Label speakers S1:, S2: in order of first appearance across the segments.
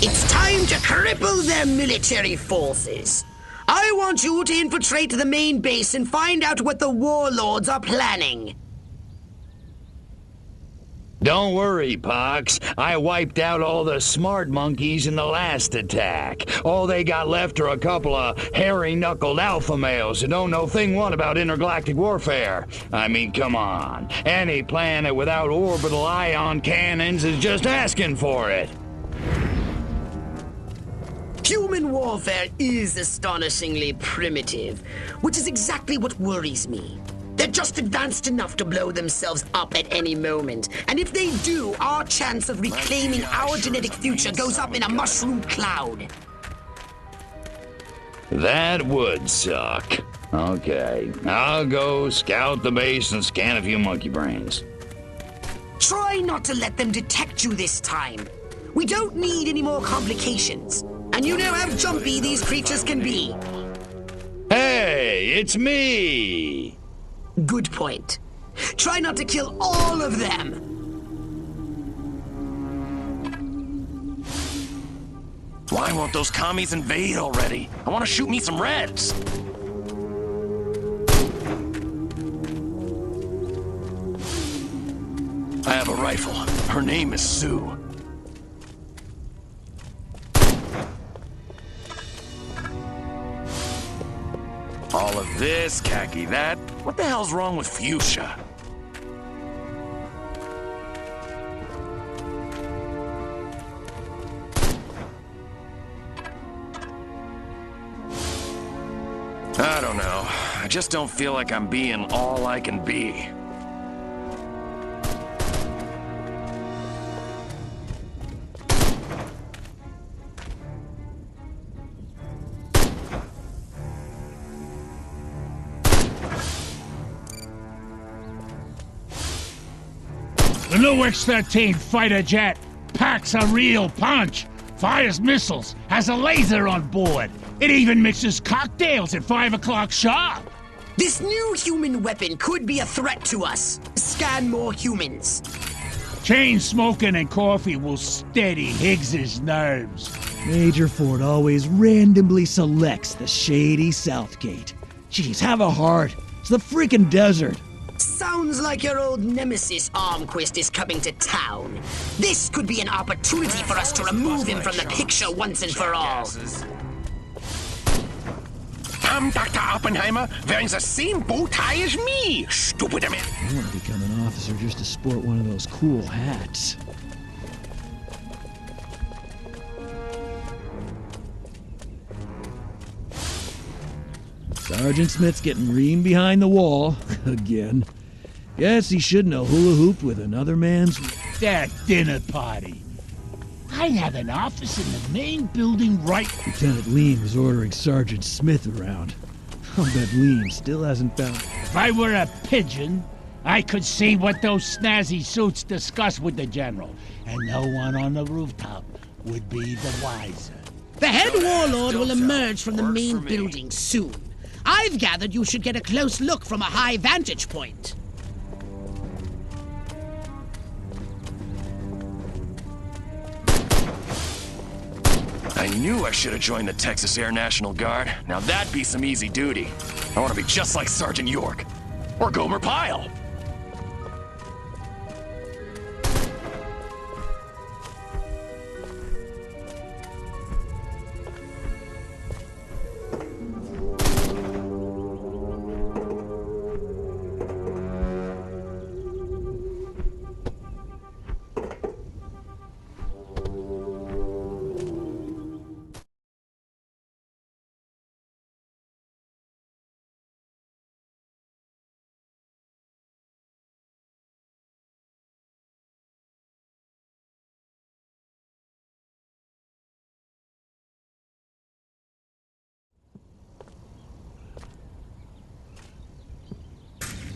S1: It's time to cripple their military forces. I want you to infiltrate the main base and find out what the warlords are planning.
S2: Don't worry, Pox. I wiped out all the smart monkeys in the last attack. All they got left are a couple of hairy-knuckled alpha males who don't know thing one about intergalactic warfare. I mean, come on. Any planet without orbital ion cannons is just asking for it.
S1: Human warfare is astonishingly primitive, which is exactly what worries me. They're just advanced enough to blow themselves up at any moment. And if they do, our chance of reclaiming our genetic future goes up in a mushroom cloud.
S2: That would suck. Okay, I'll go scout the base and scan a few monkey brains.
S1: Try not to let them detect you this time. We don't need any more complications. And you know how jumpy these creatures can be.
S2: Hey, it's me!
S1: Good point. Try not to kill all of them.
S3: Why won't those commies invade already? I want to shoot me some Reds. I have a rifle. Her name is Sue. All of this, khaki that. What the hell's wrong with fuchsia? I don't know. I just don't feel like I'm being all I can be.
S4: The new X-13 fighter jet packs a real punch, fires missiles, has a laser on board. It even mixes cocktails at 5 o'clock sharp.
S1: This new human weapon could be a threat to us. Scan more humans.
S4: Chain smoking and coffee will steady Higgs's nerves.
S5: Major Ford always randomly selects the shady Southgate. Jeez, have a heart. It's the freaking desert.
S1: Sounds like your old nemesis Armquist is coming to town. This could be an opportunity for us to remove him from the picture once and for all.
S3: I'm Dr. Oppenheimer, wearing the same bow tie as me, stupid man.
S5: I want to become an officer just to sport one of those cool hats. Sergeant Smith's getting reamed behind the wall. Again. Guess he shouldn't have hula hooped with another man's...
S4: That dinner party. I have an office in the main building right...
S5: Lieutenant Lean was ordering Sergeant Smith around. I'll bet Lean still hasn't found...
S4: If I were a pigeon, I could see what those snazzy suits discuss with the general, and no one on the rooftop would be the wiser.
S1: The head warlord will emerge from the main building soon. I've gathered you should get a close look from a high vantage point.
S3: I knew I should have joined the Texas Air National Guard. Now that'd be some easy duty. I want to be just like Sergeant York. Or Gomer Pyle.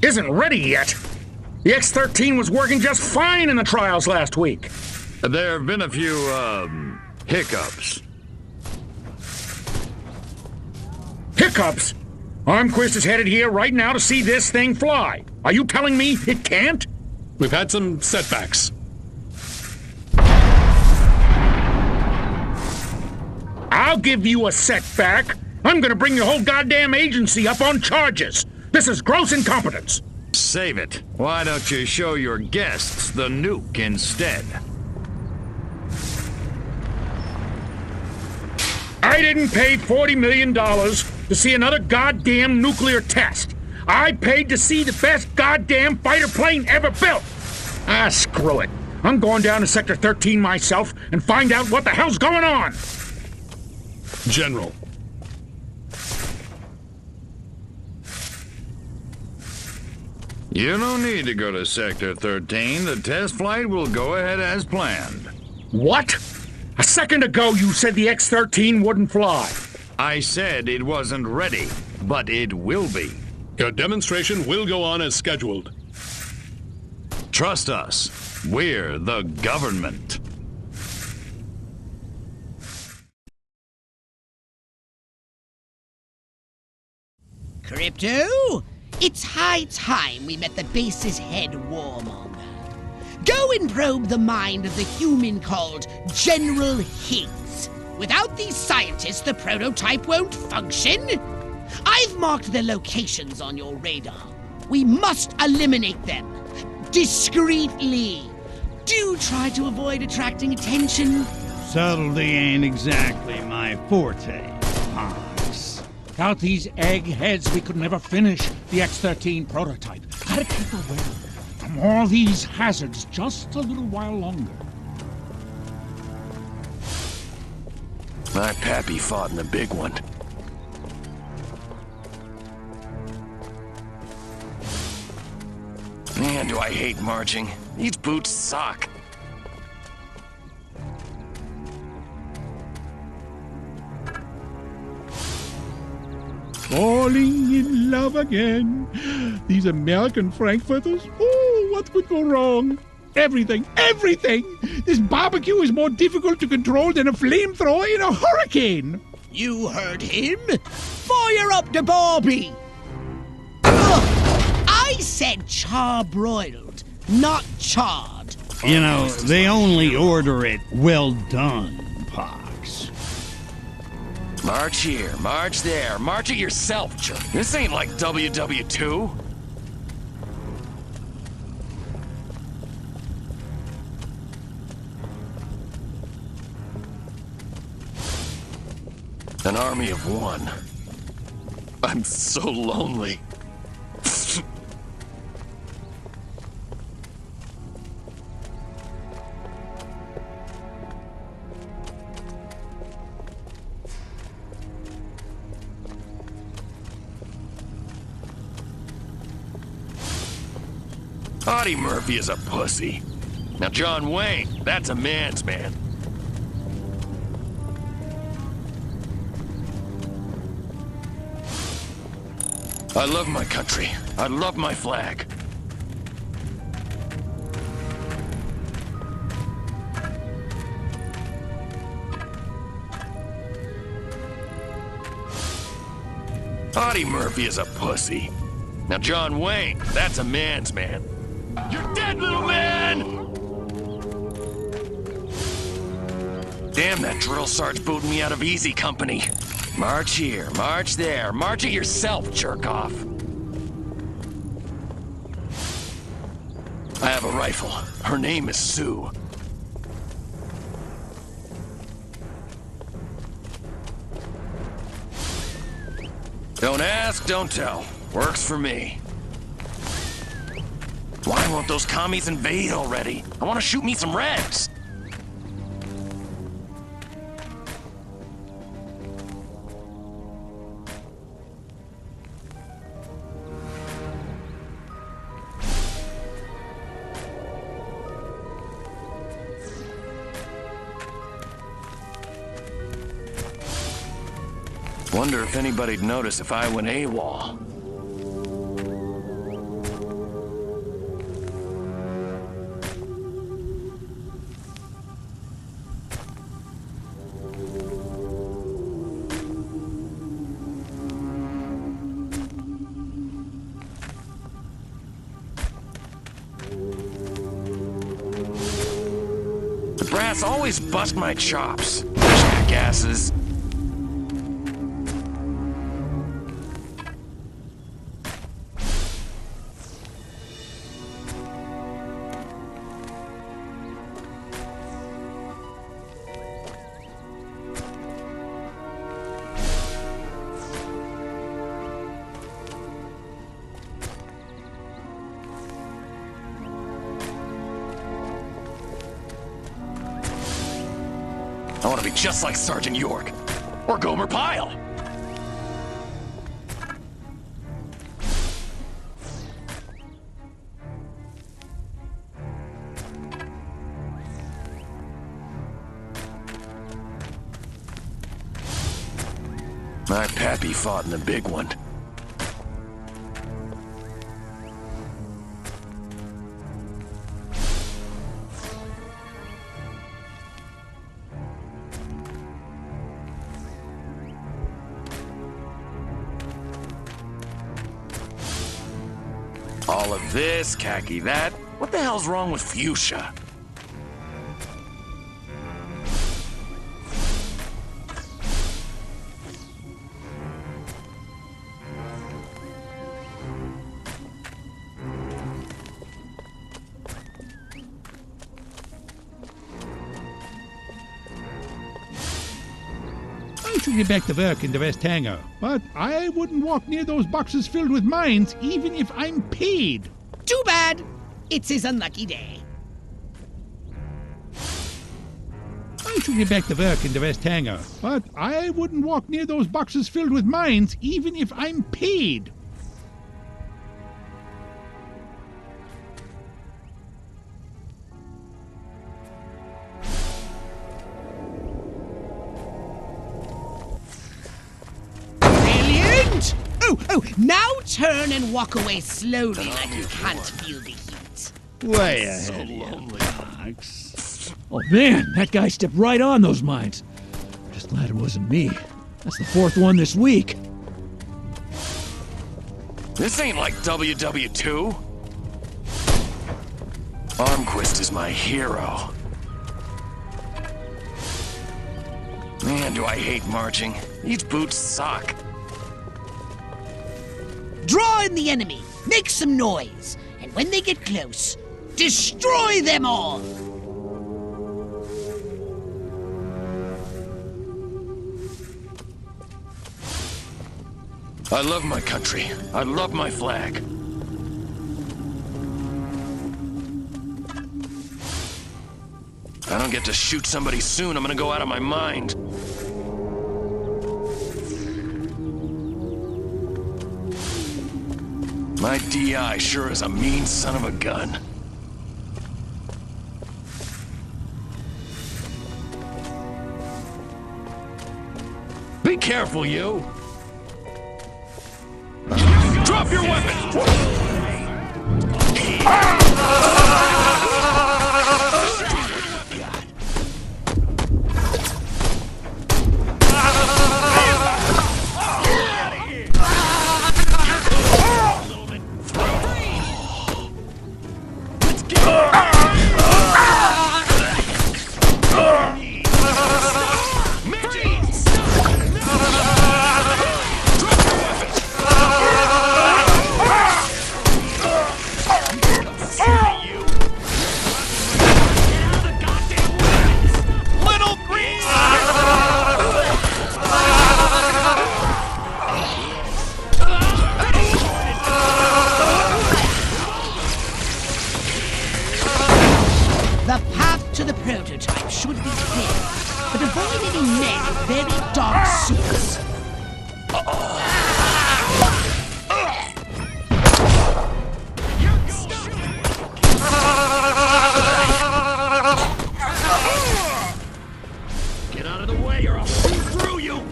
S6: Isn't ready yet. The X-13 was working just fine in the trials last week.
S2: There have been a few, hiccups.
S6: Hiccups? Armquist is headed here right now to see this thing fly. Are you telling me it can't?
S7: We've had some setbacks.
S6: I'll give you a setback. I'm gonna bring your whole goddamn agency up on charges. This is gross incompetence.
S2: Save it. Why don't you show your guests the nuke instead?
S6: I didn't pay $40 million to see another goddamn nuclear test. I paid to see the best goddamn fighter plane ever built. Ah, screw it. I'm going down to Sector 13 myself and find out what the hell's going on.
S7: General.
S2: You don't need to go to Sector 13. The test flight will go ahead as planned.
S6: What? A second ago you said the X-13 wouldn't fly.
S2: I said it wasn't ready, but it will be.
S7: Your demonstration will go on as scheduled.
S2: Trust us. We're the government.
S8: Crypto, it's high time we met the base's head warmonger. Go and probe the mind of the human called General Higgs. Without these scientists, the prototype won't function. I've marked their locations on your radar. We must eliminate them. Discreetly. Do try to avoid attracting attention.
S4: Subtlety ain't exactly my forte, Pox. Without these eggheads, we could never finish the X-13 prototype. Gotta keep away from all these hazards just a little while longer.
S3: My pappy fought in the big one. Man, do I hate marching. These boots suck.
S4: Falling in love again. These American Frankfurters? Oh, what could go wrong? Everything, everything! This barbecue is more difficult to control than a flamethrower in a hurricane!
S8: You heard him. Fire up the Barbie. Ugh, I said charbroiled, not charred.
S5: You know, they only order it well done, Pox.
S3: March here, march there, march it yourself, jerk. This ain't like WW2. An army of one. I'm so lonely. Audie Murphy is a pussy. Now John Wayne, that's a man's man. I love my country. I love my flag. Audie Murphy is a pussy. Now John Wayne, that's a man's man. You're dead, little man! Damn, that drill sergeant booted me out of easy company. March here, march there, march it yourself, jerk-off. I have a rifle. Her name is Sue. Don't ask, don't tell. Works for me. Why won't those commies invade already? I want to shoot me some Reds. Wonder if anybody'd notice if I went AWOL. The brass always bust my chops. Jackasses. I want to be just like Sergeant York. Or Gomer Pyle. My pappy fought in the big one. All of this, khaki that. What the hell's wrong with fuchsia?
S4: I should get back to work in the West Hangar, but I wouldn't walk near those boxes filled with mines even if I'm paid.
S8: Too bad. It's his unlucky day.
S4: I should get back to work in the West Hangar, but I wouldn't walk near those boxes filled with mines even if I'm paid.
S8: Brilliant! Oh, now turn and walk away slowly like you can't feel the heat.
S5: Way ahead of you, Pox. Oh man, that guy stepped right on those mines. Just glad it wasn't me. That's the fourth one this week.
S3: This ain't like WW2. Armquist is my hero. Man, do I hate marching. These boots suck.
S8: Draw in the enemy, make some noise, and when they get close, destroy them all!
S3: I love my country. I love my flag. If I don't get to shoot somebody soon, I'm gonna go out of my mind. My DI sure is a mean son of a gun. Be careful, you! Drop your weapon!
S8: The path to the prototype should be clear, but avoid any men in very dark suits.
S3: Get out of the way or I'll shoot through you!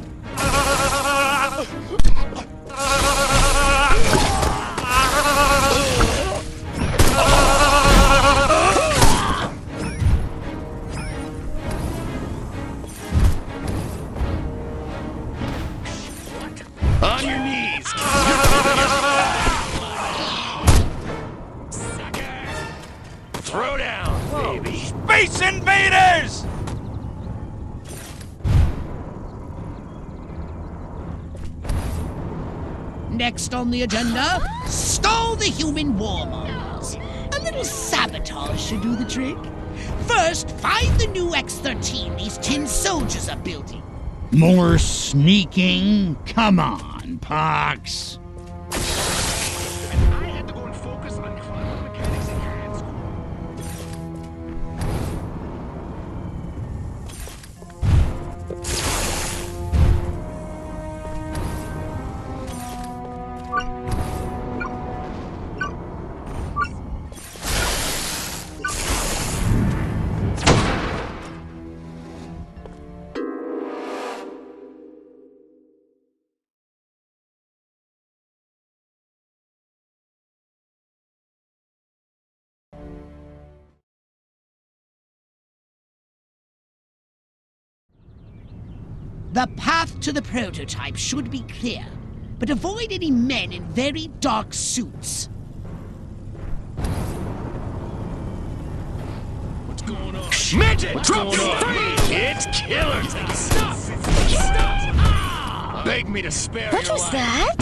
S3: On your knees! Sucker! Throw down, baby!
S9: Space Invaders!
S8: Next on the agenda, stall the human warmongers. A little sabotage should do the trick. First, find the new X-13 these tin soldiers are building.
S4: More sneaking? Come on, Pox.
S3: I had to go and focus on climate mechanics in your school.
S8: The path to the prototype should be clear, but avoid any men in very dark suits.
S3: What's going on? Midget! Drop your free! It's killer time! Stop! Beg me to spare
S10: What
S3: your
S10: was
S3: life.
S10: that?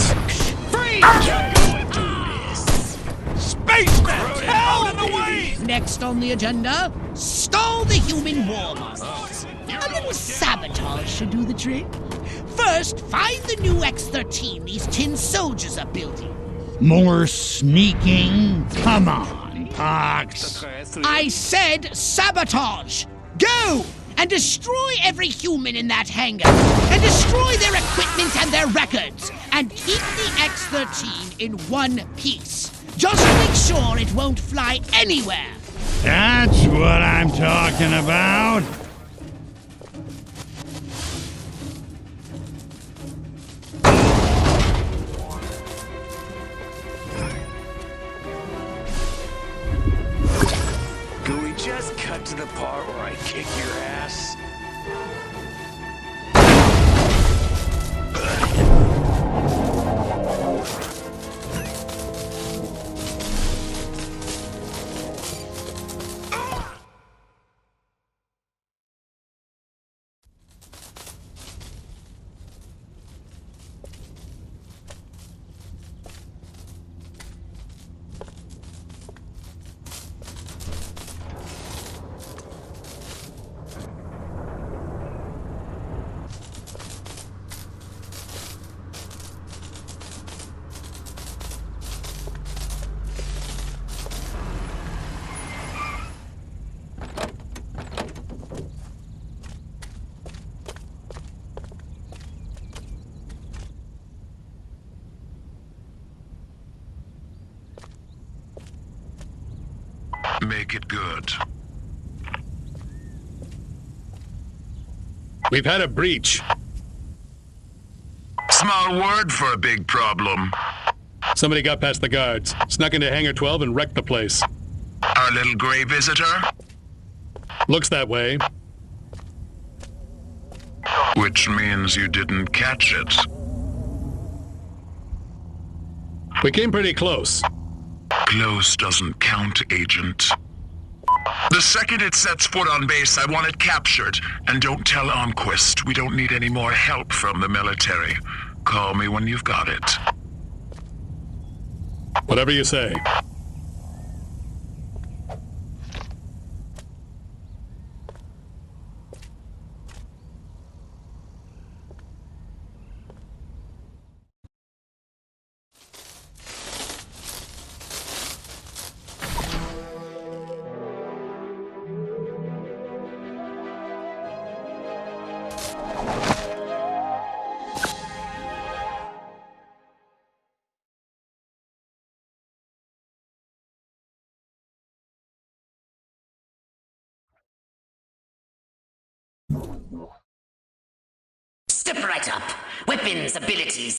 S3: Freeze! Go and do this!
S9: Spaceman, out of the way!
S8: Next on the agenda, stall the human warmongers. A little sabotage should do the trick. First, find the new X-13 these tin soldiers are building.
S4: More sneaking? Come on, Pox.
S8: I said sabotage! Go! And destroy every human in that hangar! And destroy their equipment and their records! And keep the X-13 in one piece. Just make sure it won't fly anywhere!
S4: That's what I'm talking about.
S3: Can we just cut to the part where I kick your ass?
S11: Make it good.
S7: We've had a breach.
S11: Small word for a big problem.
S7: Somebody got past the guards, snuck into Hangar 12 and wrecked the place.
S11: Our little gray visitor?
S7: Looks that way.
S11: Which means you didn't catch it.
S7: We came pretty close.
S11: Close doesn't count, Agent. The second it sets foot on base, I want it captured. And don't tell Armquist. We don't need any more help from the military. Call me when you've got it.
S7: Whatever you say.
S1: Step right up. Weapons, abilities,